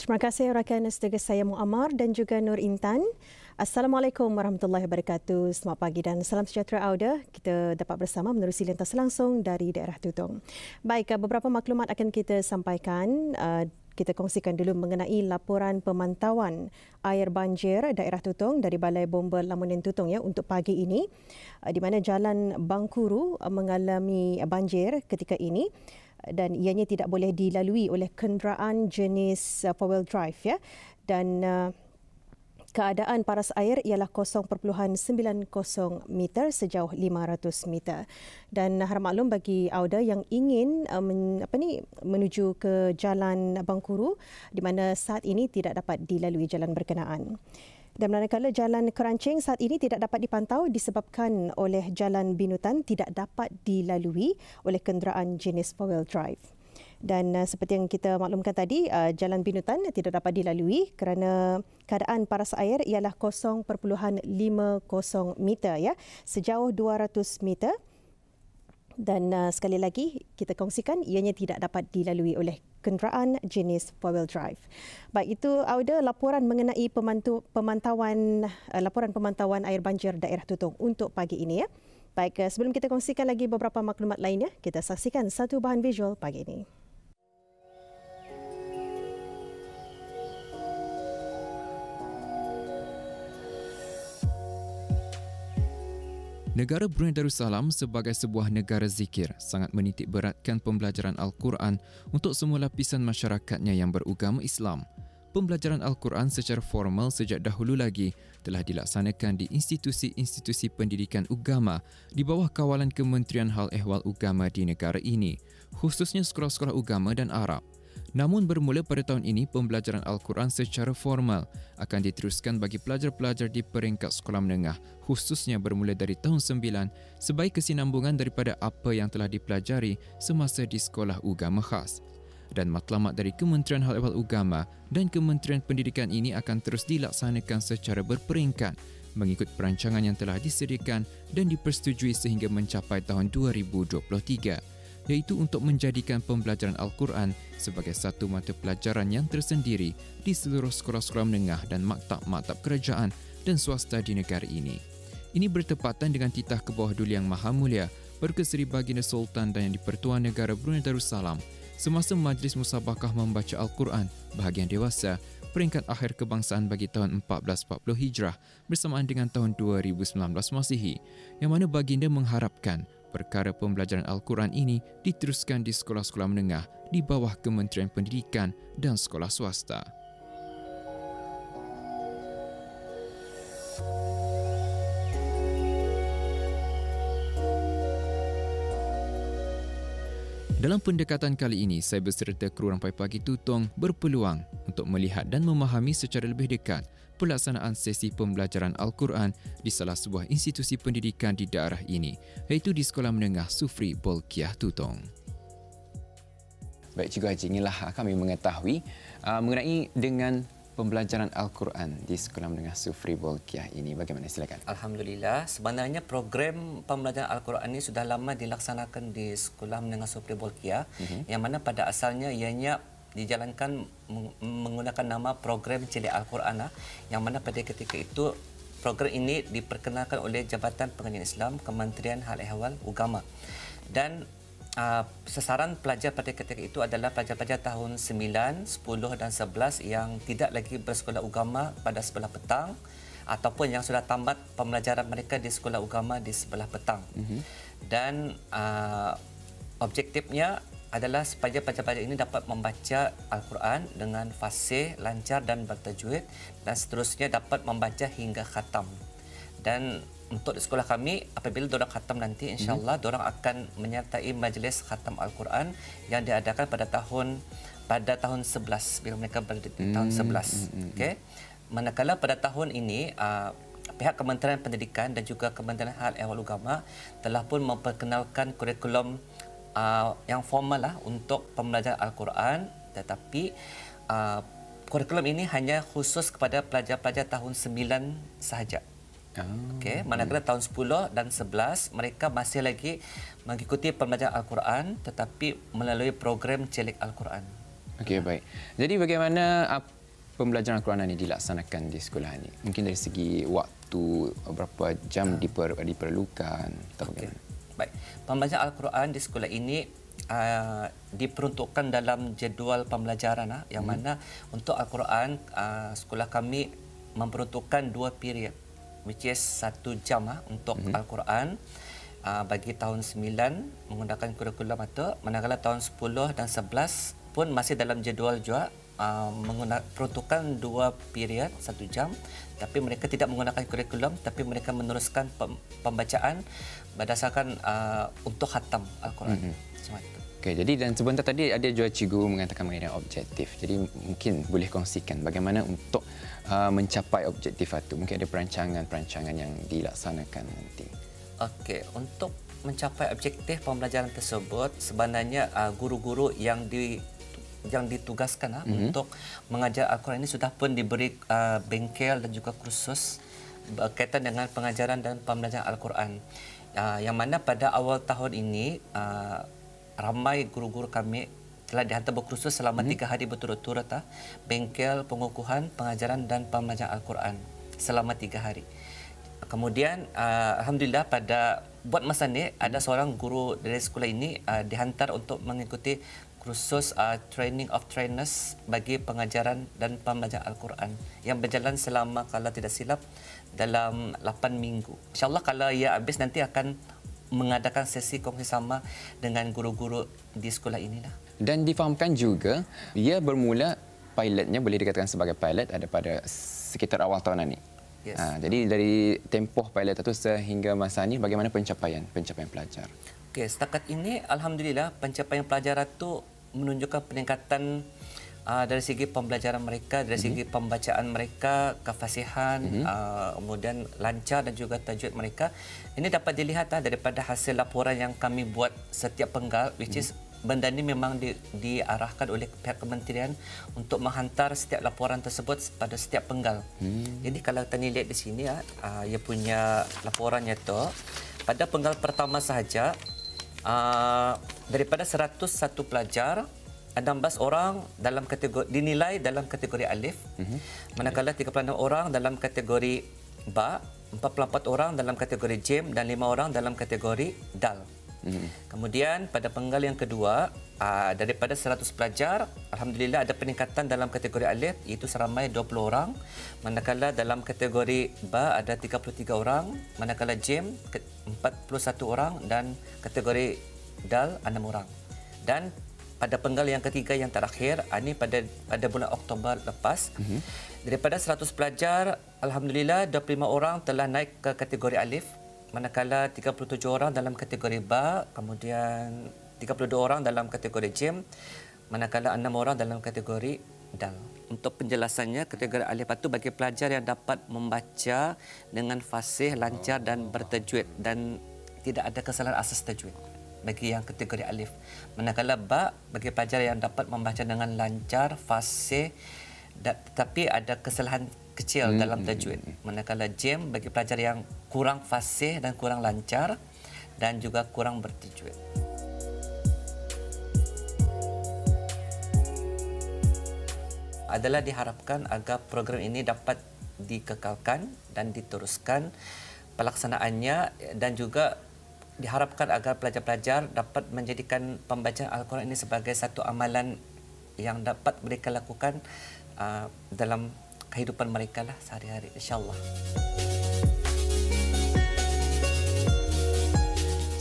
Terima kasih rakan setugas saya Muammar dan juga Nur Intan. Assalamualaikum warahmatullahi wabarakatuh. Selamat pagi dan salam sejahtera Auda. Kita dapat bersama menerusi lintas langsung dari daerah Tutong. Baik, beberapa maklumat akan kita sampaikan. Kita kongsikan dulu mengenai laporan pemantauan air banjir daerah Tutong dari Balai Bomba Lamunan Tutong ya untuk pagi ini, di mana Jalan Bangkuru mengalami banjir ketika ini dan ianya tidak boleh dilalui oleh kenderaan jenis four-wheel drive ya, dan keadaan paras air ialah 0.90 meter sejauh 500 meter. Dan harap maklum bagi Auda yang ingin menuju ke Jalan Bangkuru di mana saat ini tidak dapat dilalui jalan berkenaan. Dan manakala Jalan Kerancing saat ini tidak dapat dipantau disebabkan oleh Jalan Binutan tidak dapat dilalui oleh kenderaan jenis four-wheel drive. Dan seperti yang kita maklumkan tadi, Jalan Binutan tidak dapat dilalui kerana keadaan paras air ialah 0.50 meter ya, sejauh 200 meter. Dan sekali lagi kita kongsikan ianya tidak dapat dilalui oleh kenderaan jenis four-wheel drive. Baik, itu Auda laporan mengenai laporan pemantauan air banjir daerah Tutong untuk pagi ini ya. Baik, sebelum kita kongsikan lagi beberapa maklumat lainnya, kita saksikan satu bahan visual pagi ini. Negara Brunei Darussalam sebagai sebuah negara zikir sangat menitik beratkan pembelajaran Al-Quran untuk semua lapisan masyarakatnya yang beragama Islam. Pembelajaran Al-Quran secara formal sejak dahulu lagi telah dilaksanakan di institusi-institusi pendidikan agama di bawah kawalan Kementerian Hal Ehwal Agama di negara ini, khususnya sekolah-sekolah agama dan Arab. Namun bermula pada tahun ini, pembelajaran Al-Quran secara formal akan diteruskan bagi pelajar-pelajar di peringkat sekolah menengah, khususnya bermula dari tahun 9 sebagai kesinambungan daripada apa yang telah dipelajari semasa di sekolah agama khas. Dan matlamat dari Kementerian Hal Ehwal Agama dan Kementerian Pendidikan ini akan terus dilaksanakan secara berperingkat mengikut perancangan yang telah disediakan dan dipersetujui sehingga mencapai tahun 2023. Iaitu untuk menjadikan pembelajaran Al-Quran sebagai satu mata pelajaran yang tersendiri di seluruh sekolah-sekolah menengah dan maktab-maktab kerajaan dan swasta di negara ini. Ini bertepatan dengan titah ke bawah Duli Yang Maha Mulia Perkeseri Baginda Sultan dan Yang di-Pertuan Negara Brunei Darussalam semasa Majlis Musabakah Membaca Al-Quran bahagian dewasa peringkat akhir kebangsaan bagi tahun 1440 Hijrah bersamaan dengan tahun 2019 Masihi, yang mana baginda mengharapkan perkara pembelajaran Al-Quran ini diteruskan di sekolah-sekolah menengah di bawah Kementerian Pendidikan dan sekolah swasta. Dalam pendekatan kali ini, saya beserta kru Rampai Pagi Tutong berpeluang untuk melihat dan memahami secara lebih dekat pelaksanaan sesi pembelajaran Al-Quran di salah sebuah institusi pendidikan di daerah ini, iaitu di Sekolah Menengah Sufri Bolkiah Tutong. Baik, Cikgu Haji, inilah kami mengetahui mengenai dengan pembelajaran Al-Quran di Sekolah Menengah Sufri Bolkiah ini. Bagaimana? Silakan. Alhamdulillah, sebenarnya program pembelajaran Al-Quran ini sudah lama dilaksanakan di Sekolah Menengah Sufri Bolkiah, yang mana pada asalnya ianya dijalankan menggunakan nama program Celik Al-Quran, yang mana pada ketika itu program ini diperkenalkan oleh Jabatan Pengajian Islam Kementerian Hal Ehwal Agama, dan sasaran pelajar pada ketika itu adalah pelajar-pelajar tahun 9, 10 dan 11 yang tidak lagi bersekolah agama pada sebelah petang ataupun yang sudah tamat pembelajaran mereka di sekolah agama di sebelah petang. Dan objektifnya adalah supaya pelajar-pelajar ini dapat membaca Al-Quran dengan fasih, lancar dan bertajwid, dan seterusnya dapat membaca hingga khatam. Dan untuk di sekolah kami, apabila diorang khatam nanti, insya-Allah diorang akan menyertai majlis khatam Al-Quran yang diadakan pada tahun 11 bila mereka berada di tahun 11. Okey. Manakala pada tahun ini pihak Kementerian Pendidikan dan juga Kementerian Hal Ehwal Agama telah pun memperkenalkan kurikulum yang formal lah untuk pembelajaran Al-Quran, tetapi kurikulum ini hanya khusus kepada pelajar-pelajar tahun 9 sahaja. Okey, manakala tahun 10 dan 11 mereka masih lagi mengikuti pembelajaran Al-Quran tetapi melalui program Celik Al-Quran. Okey, baik. Jadi bagaimana pembelajaran Al-Quran ini dilaksanakan di sekolah ini? Mungkin dari segi waktu, berapa jam diperlukan atau bagaimana? Baik. Pembelajaran Al-Quran di sekolah ini diperuntukkan dalam jadual pembelajaran yang mana untuk Al-Quran sekolah kami memperuntukkan 2 period, which is 1 jam untuk Al-Quran bagi tahun 9 menggunakan kurikulum itu, manakala tahun 10 dan 11 pun masih dalam jadual juga peruntukan 2 period 1 jam, tapi mereka tidak menggunakan kurikulum, tapi mereka meneruskan pembacaan berdasarkan untuk khatam Al-Quran. Okey, jadi dan sebentar tadi ada juga cikgu mengatakan mengenai objektif. Jadi mungkin boleh kongsikan bagaimana untuk mencapai objektif itu. Mungkin ada perancangan-perancangan yang dilaksanakan nanti. Okey, untuk mencapai objektif pembelajaran tersebut, sebenarnya guru-guru yang ditugaskan untuk mengajar Al-Quran ini sudah pun diberi bengkel dan juga kursus berkaitan dengan pengajaran dan pembelajaran Al-Quran. Yang mana pada awal tahun ini ramai guru-guru kami telah dihantar berkursus selama 3 hari berturut-turut bengkel pengukuhan pengajaran dan pembelajaran Al-Quran selama 3 hari. Kemudian alhamdulillah buat masa ini ada seorang guru dari sekolah ini dihantar untuk mengikuti kursus training of trainers bagi pengajaran dan pembelajaran Al-Quran yang berjalan selama, kalau tidak silap, dalam 8 minggu. InsyaAllah kalau ia habis nanti akan mengadakan sesi kongsi sama dengan guru-guru di sekolah inilah. Dan difahamkan juga, ia bermula pilotnya, boleh dikatakan sebagai pilot, ada pada sekitar awal tahun ini. Yes. Jadi dari tempoh pilot itu sehingga masa ini, bagaimana pencapaian pelajar? Okey, setakat ini alhamdulillah pencapaian pelajar itu menunjukkan peningkatan dari segi pembelajaran mereka, dari segi pembacaan mereka, kefasihan, kemudian lancar dan juga tajwid mereka. Ini dapat dilihat daripada hasil laporan yang kami buat setiap penggal, which is benda ini memang diarahkan oleh pihak kementerian untuk menghantar setiap laporan tersebut pada setiap penggal. Jadi kalau kita lihat di sini ia punya laporannya tu pada penggal pertama sahaja daripada 101 pelajar 16 orang dalam kategori dinilai dalam kategori alif, manakala 36 orang dalam kategori ba, 44 orang dalam kategori jim dan 5 orang dalam kategori dal. Kemudian pada penggal yang kedua daripada 100 pelajar alhamdulillah ada peningkatan dalam kategori alif, iaitu seramai 20 orang, manakala dalam kategori ba ada 33 orang, manakala jim 41 orang dan kategori dal 6 orang. Dan pada penggal yang ketiga yang terakhir ini pada bulan Oktober lepas, daripada 100 pelajar alhamdulillah 25 orang telah naik ke kategori alif, manakala 37 orang dalam kategori ba, kemudian 32 orang dalam kategori jim, manakala 6 orang dalam kategori dal. Untuk penjelasannya, kategori alif itu bagi pelajar yang dapat membaca dengan fasih, lancar dan bertajwid dan tidak ada kesalahan asas tajwid bagi yang kategori alif. Manakala ba bagi pelajar yang dapat membaca dengan lancar, fasih tetapi ada kesalahan kecil dalam tajwid. Manakala jim bagi pelajar yang kurang fasih dan kurang lancar dan juga kurang bertajwid. Adalah diharapkan agar program ini dapat dikekalkan dan diteruskan pelaksanaannya, dan juga diharapkan agar pelajar-pelajar dapat menjadikan pembacaan Al-Quran ini sebagai satu amalan yang dapat mereka lakukan dalam kehidupan mereka sehari-hari, insya-Allah.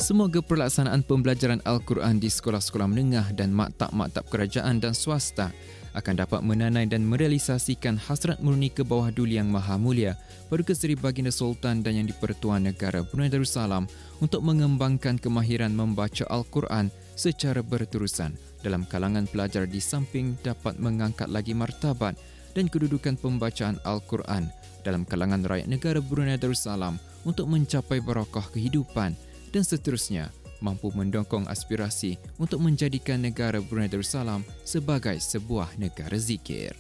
Semoga pelaksanaan pembelajaran Al-Quran di sekolah-sekolah menengah dan maktab-maktab kerajaan dan swasta akan dapat menanai dan merealisasikan hasrat murni ke bawah Duli Yang Maha Mulia Perdana Seri Baginda Sultan dan Yang di-Pertuan Negara Brunei Darussalam untuk mengembangkan kemahiran membaca Al-Quran secara berterusan dalam kalangan pelajar, di samping dapat mengangkat lagi martabat dan kedudukan pembacaan Al-Quran dalam kalangan rakyat negara Brunei Darussalam untuk mencapai barakah kehidupan dan seterusnya mampu mendongkong aspirasi untuk menjadikan negara Brunei Darussalam sebagai sebuah negara zikir.